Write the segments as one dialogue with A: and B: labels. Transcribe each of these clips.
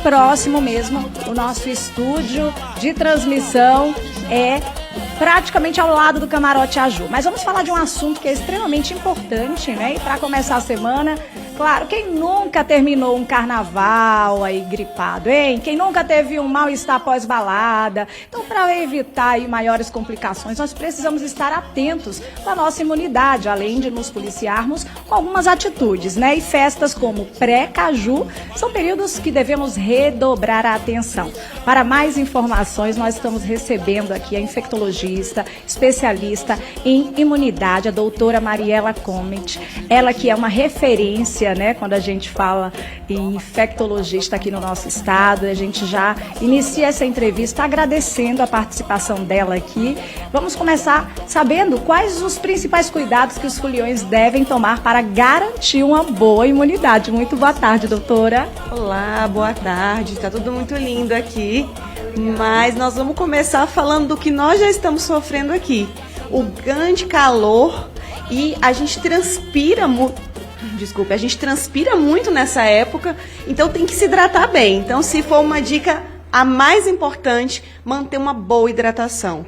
A: próximo mesmo. O nosso estúdio de transmissão é praticamente ao lado do Camarote Aju. Mas vamos falar de um assunto que é extremamente importante, né? E para começar a semana, claro, quem nunca terminou um carnaval aí gripado, hein? Quem nunca teve um mal-estar pós-balada? Então, para evitar aí maiores complicações, nós precisamos estar atentos à nossa imunidade, além de nos policiarmos com algumas atitudes, né? E festas como pré-caju são períodos que devemos redobrar a atenção. Para mais informações, nós estamos recebendo aqui a infectologista, especialista em imunidade, a doutora Mariela Comet. Ela que é uma referência, né, quando a gente fala em infectologista aqui no nosso estado. A gente já inicia essa entrevista agradecendo a participação dela aqui. Vamos começar sabendo quais os principais cuidados que os foliões devem tomar para garantir uma boa imunidade. Muito boa tarde, doutora.
B: Olá, boa tarde. Está tudo muito lindo aqui, mas nós vamos começar falando do que nós já estamos sofrendo aqui. O grande calor e a gente transpira muito nessa época, então tem que se hidratar bem. Então, se for uma dica, a mais importante, manter uma boa hidratação.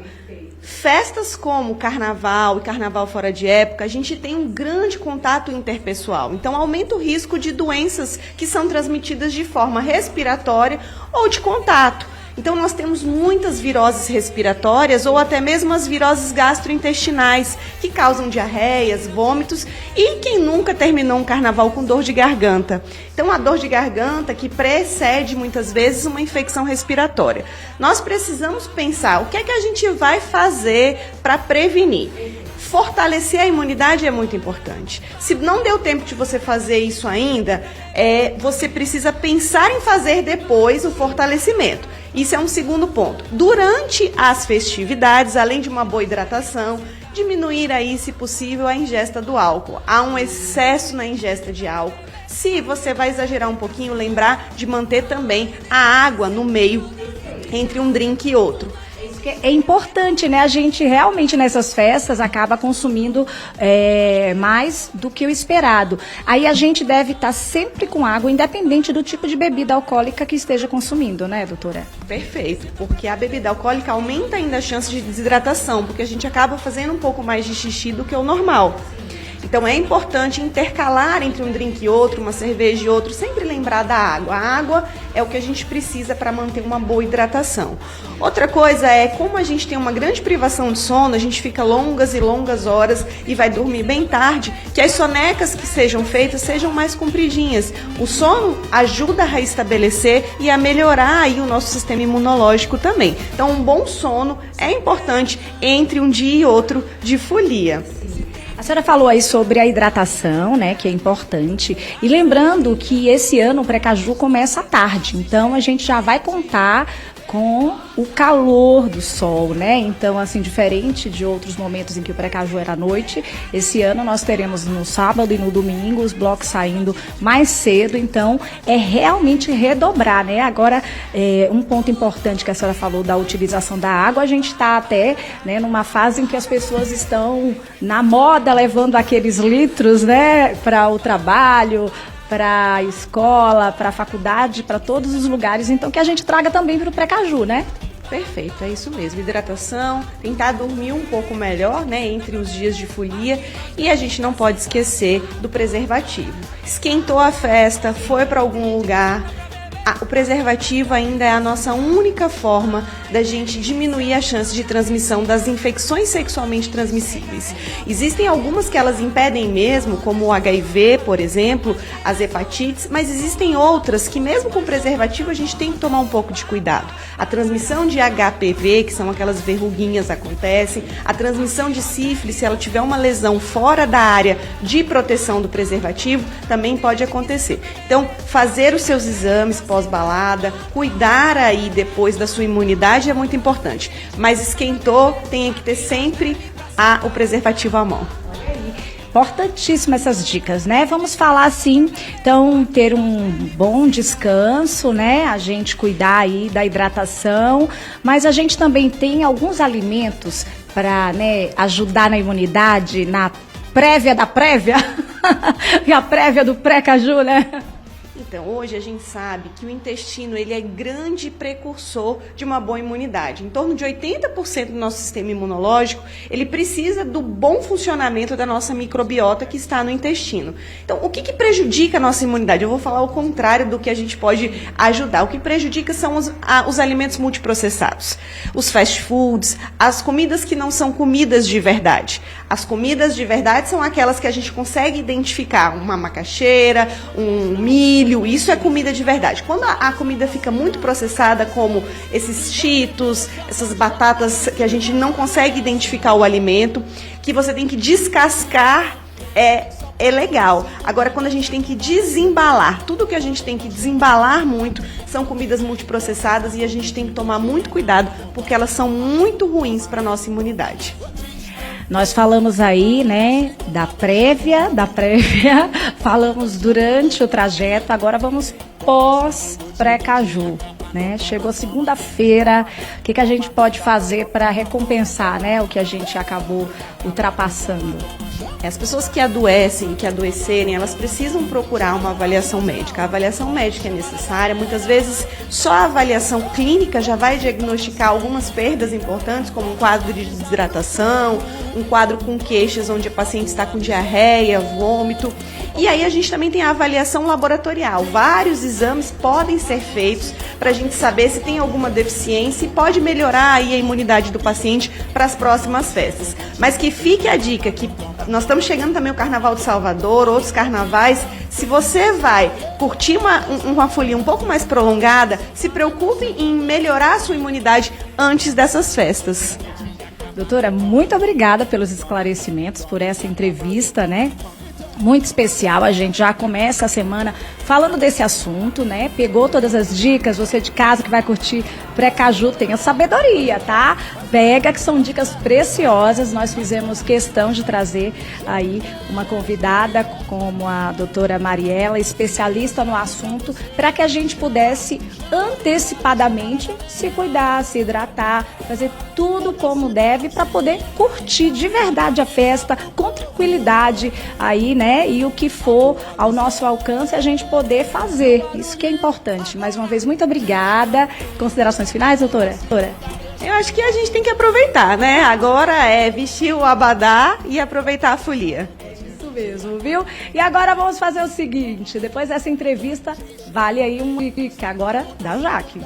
B: Festas como carnaval e carnaval fora de época, a gente tem um grande contato interpessoal. Então, aumenta o risco de doenças que são transmitidas de forma respiratória ou de contato. Então, nós temos muitas viroses respiratórias ou até mesmo as viroses gastrointestinais, que causam diarreias, vômitos e quem nunca terminou um carnaval com dor de garganta. Então, a dor de garganta que precede muitas vezes uma infecção respiratória. Nós precisamos pensar o que é que a gente vai fazer para prevenir. Fortalecer a imunidade é muito importante. Se não deu tempo de você fazer isso ainda, você precisa pensar em fazer depois o fortalecimento. Isso é um segundo ponto. Durante as festividades, além de uma boa hidratação, diminuir aí, se possível, a ingesta do álcool. Há um excesso na ingesta de álcool. Se você vai exagerar um pouquinho, lembrar de manter também a água no meio entre um drink e outro.
A: É importante, né? A gente realmente nessas festas acaba consumindo mais do que o esperado. Aí a gente deve estar sempre com água, independente do tipo de bebida alcoólica que esteja consumindo, né, doutora?
B: Perfeito, porque a bebida alcoólica aumenta ainda a chance de desidratação, porque a gente acaba fazendo um pouco mais de xixi do que o normal. Então é importante intercalar entre um drink e outro, uma cerveja e outro, sempre lembrar da água. A água é o que a gente precisa para manter uma boa hidratação. Outra coisa é, como a gente tem uma grande privação de sono, a gente fica longas e longas horas e vai dormir bem tarde, que as sonecas que sejam feitas sejam mais compridinhas. O sono ajuda a restabelecer e a melhorar aí o nosso sistema imunológico também. Então um bom sono é importante entre um dia e outro de folia.
A: A senhora falou aí sobre a hidratação, né, que é importante. E lembrando que esse ano o pré-caju começa à tarde, então a gente já vai contar com o calor do sol, né? Então, assim, diferente de outros momentos em que o pré-caju era à noite, esse ano nós teremos no sábado e no domingo os blocos saindo mais cedo, então é realmente redobrar, né? Agora, um ponto importante que a senhora falou da utilização da água, a gente está até, né, numa fase em que as pessoas estão na moda levando aqueles litros, né, para o trabalho, para a escola, para a faculdade, para todos os lugares, então que a gente traga também para o pré-caju, né?
B: Perfeito, é isso mesmo. Hidratação, tentar dormir um pouco melhor, né, entre os dias de folia, e a gente não pode esquecer do preservativo. Esquentou a festa, foi para algum lugar, o preservativo ainda é a nossa única forma da gente diminuir a chance de transmissão das infecções sexualmente transmissíveis. Existem algumas que elas impedem mesmo, como o HIV, por exemplo, as hepatites, mas existem outras que mesmo com preservativo a gente tem que tomar um pouco de cuidado. A transmissão de HPV, que são aquelas verruguinhas, acontecem. A transmissão de sífilis, se ela tiver uma lesão fora da área de proteção do preservativo, também pode acontecer. Então, fazer os seus exames pós-balada, cuidar aí depois da sua imunidade é muito importante. Mas esquentou, tem que ter sempre o preservativo à mão.
A: Importantíssimas essas dicas, né? Vamos falar assim, então, ter um bom descanso, né? A gente cuidar aí da hidratação, mas a gente também tem alguns alimentos para, né, ajudar na imunidade, na prévia da prévia, e a prévia do pré-caju, né?
B: Então, hoje a gente sabe que o intestino ele é grande precursor de uma boa imunidade. Em torno de 80% do nosso sistema imunológico, ele precisa do bom funcionamento da nossa microbiota que está no intestino. Então, o que prejudica a nossa imunidade? Eu vou falar o contrário do que a gente pode ajudar. O que prejudica são os alimentos multiprocessados, os fast foods, as comidas que não são comidas de verdade. As comidas de verdade são aquelas que a gente consegue identificar, uma macaxeira, um milho, isso é comida de verdade. Quando a comida fica muito processada, como esses cheetos, essas batatas que a gente não consegue identificar o alimento, que você tem que descascar, é legal. Agora, quando a gente tem que desembalar, tudo que a gente tem que desembalar muito são comidas multiprocessadas e a gente tem que tomar muito cuidado, porque elas são muito ruins para a nossa imunidade.
A: Nós falamos aí, né, da prévia, falamos durante o trajeto, agora vamos pós-pré-caju, né? Chegou segunda-feira, o que a gente pode fazer para recompensar, né, o que a gente acabou ultrapassando?
B: As pessoas que adoecem, que adoecerem, elas precisam procurar uma avaliação médica. A avaliação médica é necessária. Muitas vezes, só a avaliação clínica já vai diagnosticar algumas perdas importantes, como um quadro de desidratação, um quadro com queixas onde a paciente está com diarreia, vômito. E aí a gente também tem a avaliação laboratorial. Vários exames podem ser feitos para a gente saber se tem alguma deficiência e pode melhorar aí a imunidade do paciente para as próximas festas. Mas que fique a dica que nós estamos chegando também o Carnaval de Salvador, outros carnavais. Se você vai curtir uma folia um pouco mais prolongada, se preocupe em melhorar a sua imunidade antes dessas festas.
A: Doutora, muito obrigada pelos esclarecimentos, por essa entrevista, né? Muito especial, a gente já começa a semana falando desse assunto, né? Pegou todas as dicas, você de casa que vai curtir pré-caju, tenha sabedoria, tá? Pega, que são dicas preciosas. Nós fizemos questão de trazer aí uma convidada como a doutora Mariela, especialista no assunto, para que a gente pudesse antecipadamente se cuidar, se hidratar, fazer tudo como deve para poder curtir de verdade a festa com tranquilidade aí, né? E o que for ao nosso alcance a gente poder fazer. Isso que é importante. Mais uma vez, muito obrigada. Considerações finais, doutora?
B: Eu acho que a gente tem que aproveitar, né? Agora é vestir o abadá e aproveitar a folia.
A: Isso mesmo, viu? E agora vamos fazer o seguinte, depois dessa entrevista, vale aí um pique agora da Jaque.